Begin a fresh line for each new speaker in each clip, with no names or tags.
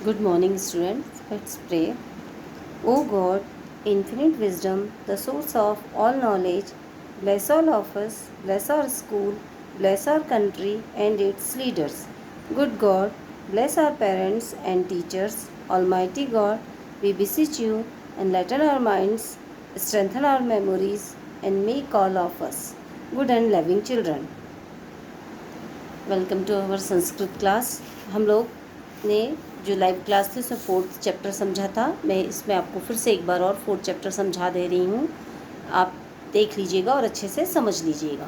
Good morning, students. Let's pray. O God, infinite wisdom, the source of all knowledge, bless all of us, bless our school, bless our country and its leaders. Good God, bless our parents and teachers. Almighty God, we beseech you, enlighten our minds, strengthen our memories, and make all of us good and loving children. Welcome to our Sanskrit class. हम लोग ने जो live class थी उसमें 4th chapter समझा था। मैं इसमें आपको फिर से एक बार और 4th चैप्टर समझा दे रही हूँ, आप देख लीजिएगा और अच्छे से समझ लीजिएगा।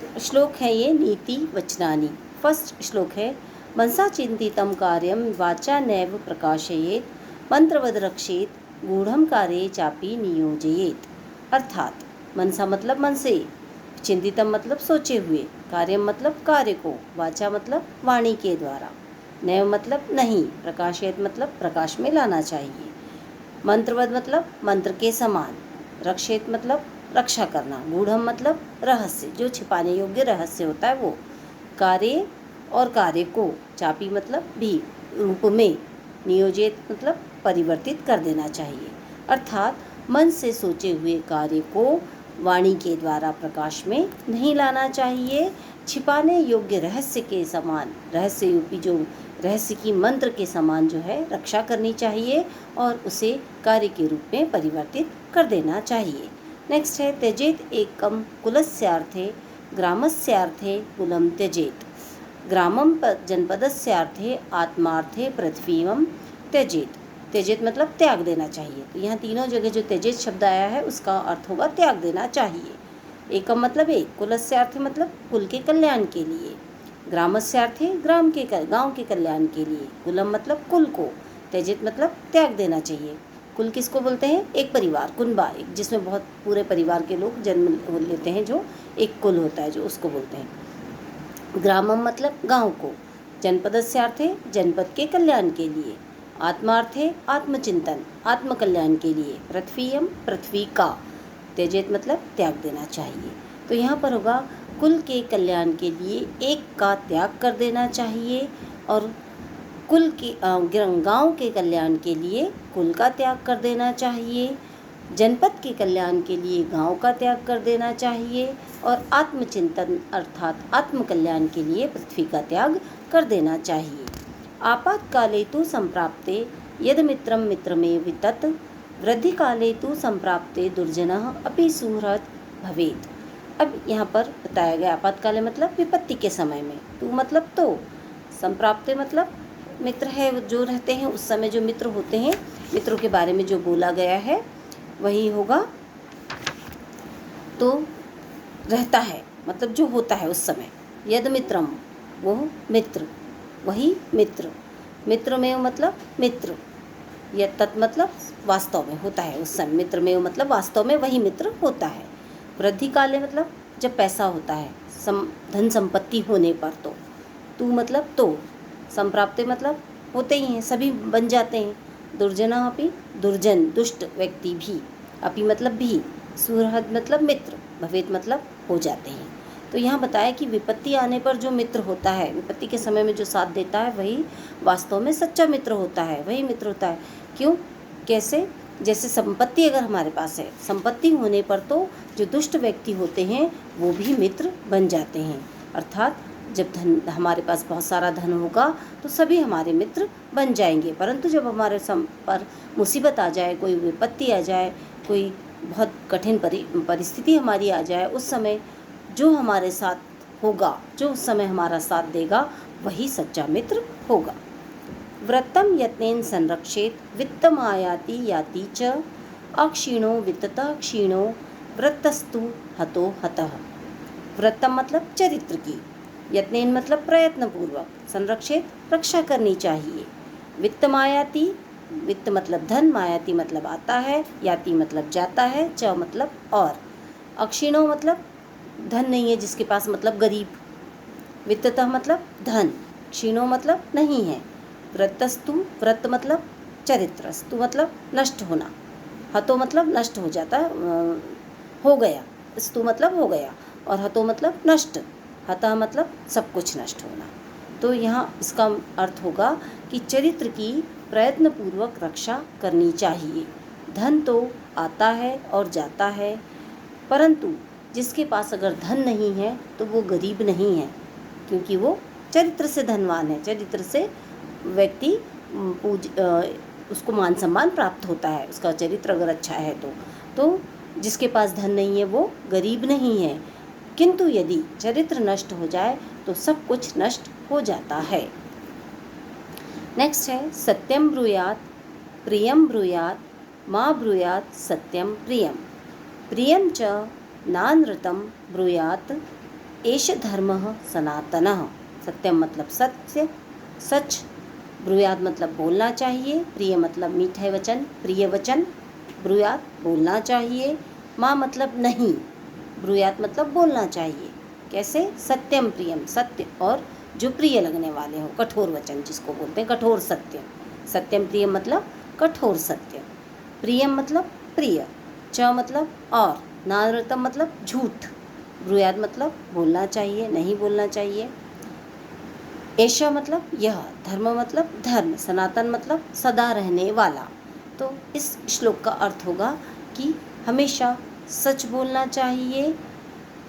तो श्लोक है ये नीति वचनानि। फर्स्ट श्लोक है मनसा चिंतितम कार्यम वाचा नैव प्रकाशयेत मंत्रवद रक्षेत गूढ़म कार्ये चापि नियोजयेत। अर्थात मनसा मतलब मन से, चिंतितम मतलब सोचे हुए, कार्यम मतलब कार्य को, वाचा मतलब वाणी के द्वारा, नैव मतलब नहीं, प्रकाशयत मतलब प्रकाश में लाना चाहिए, मंत्रवद मतलब मंत्र के समान, रक्षेत मतलब रक्षा करना, गूढ़म मतलब रहस्य, जो छिपाने योग्य रहस्य होता है वो, कार्य और कार्य को, चापी मतलब भी, रूप में, नियोजित मतलब परिवर्तित कर देना चाहिए। अर्थात मन से सोचे हुए कार्य को वाणी के द्वारा प्रकाश में नहीं लाना चाहिए, छिपाने योग्य रहस्य के समान, रहस्य रूपी जो रहस्य की मंत्र के समान जो है रक्षा करनी चाहिए और उसे कार्य के रूप में परिवर्तित कर देना चाहिए। नेक्स्ट है त्यजेत एकम कुलस्यार्थे ग्रामस्यार्थे कुलम त्यजेत। ग्रामम जनपदस्यार्थे आत्मार्थे पृथ्वीम त्यजेत। त्यजेत मतलब त्याग देना चाहिए। तो यहाँ तीनों जगह जो त्यजेत शब्द आया है उसका अर्थ होगा त्याग देना चाहिए। एकम मतलब एक, कुलस्यार्थे मतलब कुल के कल्याण के लिए, ग्रामस्यार्थे ग्राम के गांव के कल्याण के लिए, कुलम मतलब कुल को, त्यजेत मतलब त्याग देना चाहिए। कुल किसको बोलते हैं? एक परिवार, कुनबा, एक जिसमें बहुत पूरे परिवार के लोग जन्म लेते हैं, जो एक कुल होता है, जो उसको बोलते हैं। ग्रामम मतलब गांव को, जनपदस्यार्थे जनपद के कल्याण के लिए, आत्मार्थे आत्मचिंतन आत्म कल्याण के लिए, पृथ्वीयम पृथ्वी का, त्यजेत मतलब त्याग देना चाहिए। तो यहाँ पर होगा कुल के कल्याण के लिए एक का त्याग कर देना चाहिए और कुल के गांव के कल्याण के लिए कुल का त्याग कर देना चाहिए, जनपद के कल्याण के लिए गांव का त्याग कर देना चाहिए और आत्मचिंतन अर्थात आत्म कल्याण के लिए पृथ्वी का त्याग कर देना चाहिए। आपातकाले तु संप्राप्ते यद मित्रम मित्रमेव वितत वृद्धिकाले तु संप्राप्ते दुर्जनः अपि सुहृद भवेत्। अब यहाँ पर बताया गया आपातकाले मतलब विपत्ति के समय में, तू मतलब तो, संप्राप्ते मतलब मित्र है जो रहते हैं उस समय, जो मित्र होते हैं, मित्रों के बारे में जो बोला गया है वही होगा, तो रहता है मतलब जो होता है उस समय। यद मित्रम वो मित्र, वही मित्र, मित्र में मतलब मित्र, यह तत् मतलब वास्तव में होता है उस समय, मित्र में मतलब वास्तव में वही मित्र होता है। वृद्धि काले मतलब जब पैसा होता है, धन संपत्ति होने पर, तो तू मतलब तो, संप्राप्ते मतलब होते ही हैं, सभी बन जाते हैं, दुर्जना अपि दुर्जन दुष्ट व्यक्ति भी, अपि मतलब भी, सुहृद मतलब मित्र, भवेत मतलब हो जाते हैं। तो यहाँ बताया कि विपत्ति आने पर जो मित्र होता है, विपत्ति के समय में जो साथ देता है वही वास्तव में सच्चा मित्र होता है, वही मित्र होता है। क्यों? कैसे? जैसे संपत्ति अगर हमारे पास है, संपत्ति होने पर तो जो दुष्ट व्यक्ति होते हैं वो भी मित्र बन जाते हैं। अर्थात जब धन हमारे पास बहुत सारा धन होगा तो सभी हमारे मित्र बन जाएंगे, परंतु जब हमारे पर मुसीबत आ जाए, कोई विपत्ति आ जाए, कोई बहुत कठिन परिस्थिति हमारी आ जाए, उस समय जो हमारे साथ होगा, जो उस समय हमारा साथ देगा, वही सच्चा मित्र होगा। व्रतम यत्नेन संरक्षेत वित्तम आयाति याति च अक्षीणो वित्तता क्षीणो व्रतस्तु हतो हतः। व्रतम मतलब चरित्र की, यत्नेन मतलब प्रयत्न पूर्वक, संरक्षित रक्षा करनी चाहिए, वित्त मायाति, वित्त मतलब धन, मायाति मतलब आता है, याति मतलब जाता है, च मतलब और, अक्षीणो मतलब धन नहीं है जिसके पास, मतलब गरीब, वित्ततः मतलब धन, क्षीणो मतलब नहीं है, व्रतस्तु व्रत मतलब चरित्र, स्तु मतलब नष्ट होना, हतो मतलब नष्ट हो जाता, हो गया, स्तु मतलब हो गया और हतो मतलब नष्ट, हतः मतलब सब कुछ नष्ट होना। तो यहाँ इसका अर्थ होगा कि चरित्र की प्रयत्नपूर्वक रक्षा करनी चाहिए। धन तो आता है और जाता है, परंतु जिसके पास अगर धन नहीं है तो वो गरीब नहीं है, क्योंकि वो चरित्र से धनवान है। चरित्र से व्यक्ति उसको मान सम्मान प्राप्त होता है, उसका चरित्र अगर अच्छा है तो जिसके पास धन नहीं है वो गरीब नहीं है। किंतु यदि चरित्र नष्ट हो जाए तो सब कुछ नष्ट हो जाता है। नेक्स्ट है सत्यम ब्रूयात, प्रियम ब्रूयात, मा ब्रूयात सत्यम प्रियम, प्रियम च नानृतं ब्रूयात, एष धर्मः सनातनः। सत्यम मतलब सत्य, सच, ब्रूयात मतलब बोलना चाहिए, प्रिय मतलब मीठे वचन, प्रिय वचन, ब्रूयात बोलना चाहिए, मा मतलब नहीं, ब्रूयात मतलब बोलना चाहिए। कैसे? सत्यम प्रियम, सत्य और जो प्रिय लगने वाले हो, कठोर वचन जिसको बोलते हैं कठोर सत्य। सत्यम प्रियम मतलब कठोर सत्य, प्रियम मतलब प्रिय, च मतलब और, नानृतम मतलब झूठ, ब्रूयात मतलब बोलना चाहिए, नहीं बोलना चाहिए, ऐशा मतलब यह, धर्म मतलब धर्म, सनातन मतलब सदा रहने वाला। तो इस श्लोक का अर्थ होगा कि हमेशा सच बोलना चाहिए,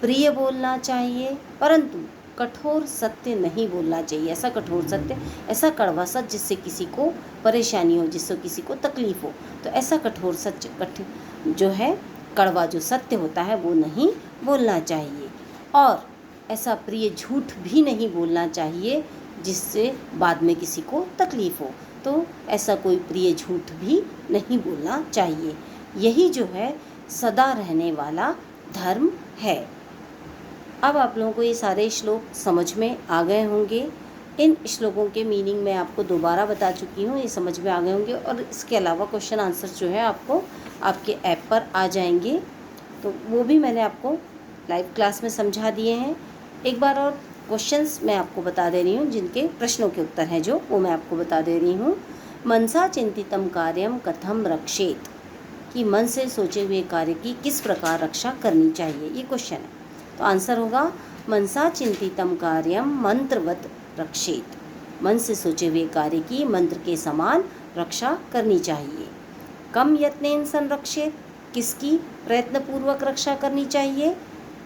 प्रिय बोलना चाहिए, परंतु कठोर सत्य नहीं बोलना चाहिए। ऐसा कठोर सत्य, ऐसा कड़वा सच जिससे किसी को परेशानी हो, जिससे किसी को तकलीफ हो, तो ऐसा कठोर सच जो है कड़वा जो सत्य होता है वो नहीं बोलना चाहिए। और ऐसा प्रिय झूठ भी नहीं बोलना चाहिए जिससे बाद में किसी को तकलीफ हो, तो ऐसा कोई प्रिय झूठ भी नहीं बोलना चाहिए। यही जो है सदा रहने वाला धर्म है। अब आप लोगों को ये सारे श्लोक समझ में आ गए होंगे। इन श्लोकों के मीनिंग मैं आपको दोबारा बता चुकी हूँ, ये समझ में आ गए होंगे। और इसके अलावा क्वेश्चन आंसर जो है आपको आपके ऐप पर आ जाएंगे, तो वो भी मैंने आपको लाइव क्लास में समझा दिए हैं। एक बार और क्वेश्चंस मैं आपको बता दे रही हूँ, जिनके प्रश्नों के उत्तर हैं जो, वो मैं आपको बता दे रही हूँ। मनसा चिंतितम कार्यम कथम रक्षेत, कि मन से सोचे हुए कार्य की किस प्रकार रक्षा करनी चाहिए, ये क्वेश्चन है। तो आंसर होगा मनसा चिंतितम कार्यम मंत्रवत रक्षेत, मन से सोचे हुए कार्य की मंत्र के समान रक्षा करनी चाहिए। कम यत्नेन संरक्षेत, किसकी प्रयत्नपूर्वक रक्षा करनी चाहिए?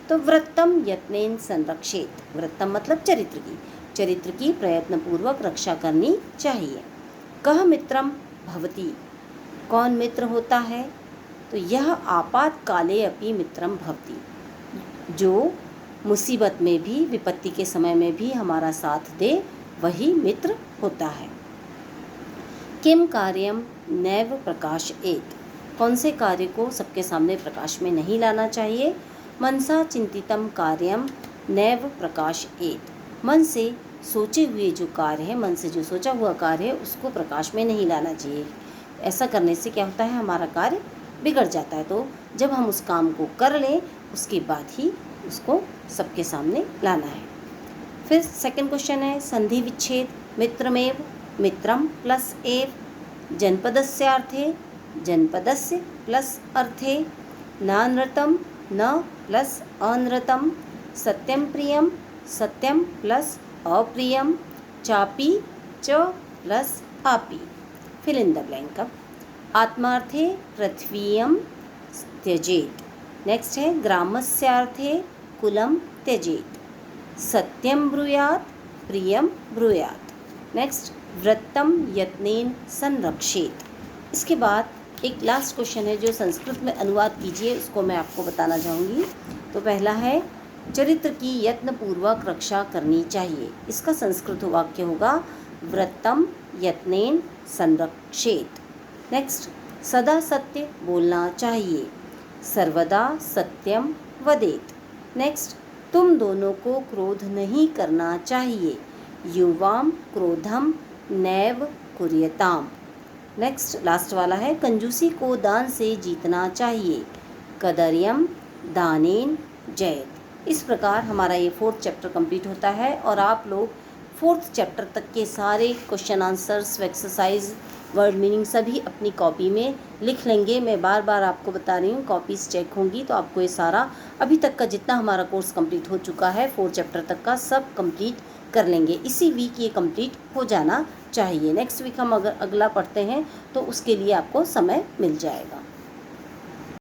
तो व्रतम यत्नेन संरक्षेत, व्रतम मतलब चरित्र की प्रयत्नपूर्वक रक्षा करनी चाहिए। कह मित्रम भवति, कौन मित्र होता है? तो यह आपातकाले अपि मित्रम भवति, जो मुसीबत में भी, विपत्ति के समय में भी हमारा साथ दे, वही मित्र होता है। किम कार्यम नैव प्रकाशयेत, कौन से कार्य को सबके सामने प्रकाश में नहीं लाना चाहिए? मनसा चिंतितम कार्यम नैव प्रकाशयेत, मन से सोचे हुए जो कार्य है, मन से जो सोचा हुआ कार्य है उसको प्रकाश में नहीं लाना चाहिए। ऐसा करने से क्या होता है, हमारा कार्य बिगड़ जाता है। तो जब हम उस काम को कर लें उसके बाद ही उसको सबके सामने लाना है। फिर सेकंड क्वेश्चन है संधि विच्छेद, मित्रमेव, मित्रम प्लस एव, जनपदस्यार्थे, जनपदस्य प्लस अर्थे, नानृतम न प्लस अनृतम, सत्यम प्रियम, सत्यम प्लस अप्रियम, चापी च प्लस आपी। Fill in the blank. अब आत्मार्थे पृथ्वीयम त्यजेत, नेक्स्ट है ग्रामस्यार्थे कुलम त्यजेत, सत्यम ब्रूयात, प्रियम ब्रूयात। नेक्स्ट व्रतम यत्नेन संरक्षेत। इसके बाद एक लास्ट क्वेश्चन है जो संस्कृत में अनुवाद कीजिए, उसको मैं आपको बताना चाहूँगी। तो पहला है चरित्र की यत्नपूर्वक रक्षा करनी चाहिए, इसका संस्कृत वाक्य होगा व्रतम यत्नेन संरक्षेत। नेक्स्ट सदा सत्य बोलना चाहिए, सर्वदा सत्यम वदेत। नेक्स्ट तुम दोनों को क्रोध नहीं करना चाहिए, युवाम क्रोधम नैव कुर्यताम। नेक्स्ट लास्ट वाला है कंजूसी को दान से जीतना चाहिए, कदर्यम दानेन जयत। इस प्रकार हमारा ये 4th चैप्टर कंप्लीट होता है और आप लोग 4th चैप्टर तक के सारे question answers, exercise, word meaning सभी अपनी कॉपी में लिख लेंगे। मैं बार बार आपको बता रही हूँ, कॉपीज़ चेक होंगी तो आपको ये सारा अभी तक का जितना हमारा कोर्स कंप्लीट हो चुका है 4 चैप्टर तक का सब कंप्लीट कर लेंगे। इसी वीक ये कंप्लीट हो जाना चाहिए। नेक्स्ट वीक हम अगर अगला पढ़ते हैं तो उसके लिए आपको समय मिल जाएगा।